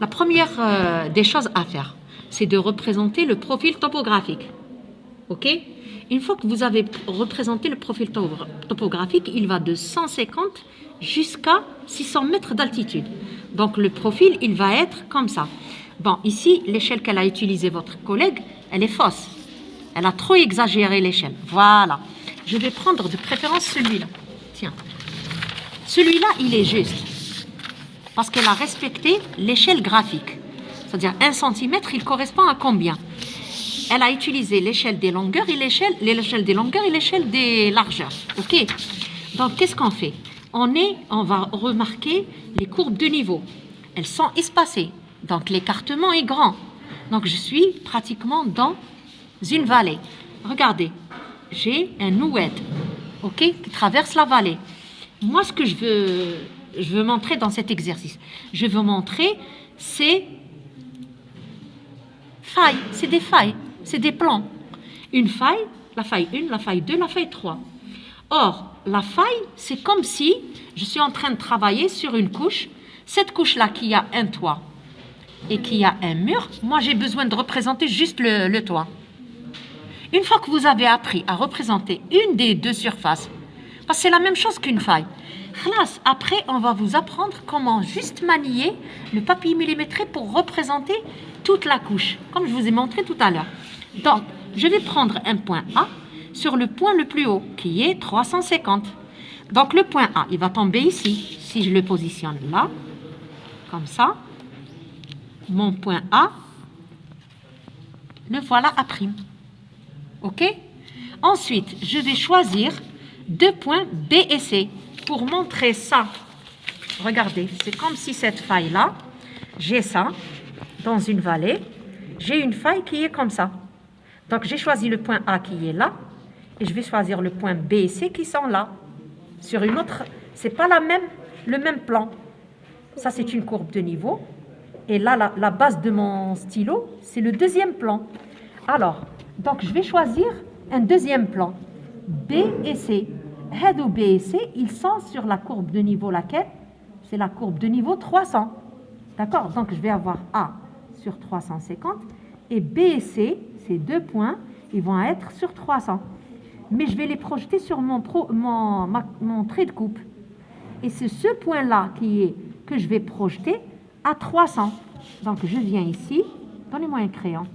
La première des choses à faire, c'est de représenter le profil topographique. Ok? Une fois que vous avez représenté le profil topographique, il va de 150 jusqu'à 600 mètres d'altitude. Donc le profil, il va être comme ça. Bon, ici, l'échelle qu'elle a utilisée, votre collègue, elle est fausse. Elle a trop exagéré l'échelle. Voilà. Je vais prendre de préférence celui-là. Tiens. Celui-là, il est juste. Parce qu'elle a respecté l'échelle graphique. C'est-à-dire 1 cm, il correspond à combien? Elle a utilisé l'échelle des longueurs et l'échelle des longueurs et l'échelle des largeurs. Ok? Donc, qu'est-ce qu'on fait? On va remarquer les courbes de niveau. Elles sont espacées. Donc, l'écartement est grand. Donc, je suis pratiquement dans une vallée. Regardez, j'ai un oued, ok, qui traverse la vallée. Moi, ce que je veux montrer dans cet exercice, je veux montrer ces failles. C'est des failles, c'est des plans. Une faille, la faille 1, la faille 2, la faille 3. Or, la faille, c'est comme si je suis en train de travailler sur une couche. Cette couche-là qui a un toit et qui a un mur, moi, j'ai besoin de représenter juste le toit. Une fois que vous avez appris à représenter une des deux surfaces, parce que c'est la même chose qu'une faille, après, on va vous apprendre comment juste manier le papier millimétré pour représenter toute la couche, comme je vous ai montré tout à l'heure. Donc, je vais prendre un point A sur le point le plus haut, qui est 350. Donc, le point A, il va tomber ici. Si je le positionne là, comme ça, mon point A, le voilà à prime. OK? Ensuite, je vais choisir deux points B et C pour montrer ça. Regardez, c'est comme si cette faille-là, j'ai ça dans une vallée, j'ai une faille qui est comme ça. Donc, j'ai choisi le point A qui est là et je vais choisir le point B et C qui sont là. Sur une autre, c'est pas le même plan. Ça, c'est une courbe de niveau. Et là, la base de mon stylo, c'est le deuxième plan. Alors, donc, je vais choisir un deuxième plan, B et C. Hadou B et C, ils sont sur la courbe de niveau laquelle? C'est la courbe de niveau 300. D'accord? Donc, je vais avoir A sur 350 et B et C, ces deux points, ils vont être sur 300. Mais je vais les projeter sur mon trait de coupe. Et c'est ce point-là que je vais projeter à 300. Donc, je viens ici. Donnez-moi un crayon.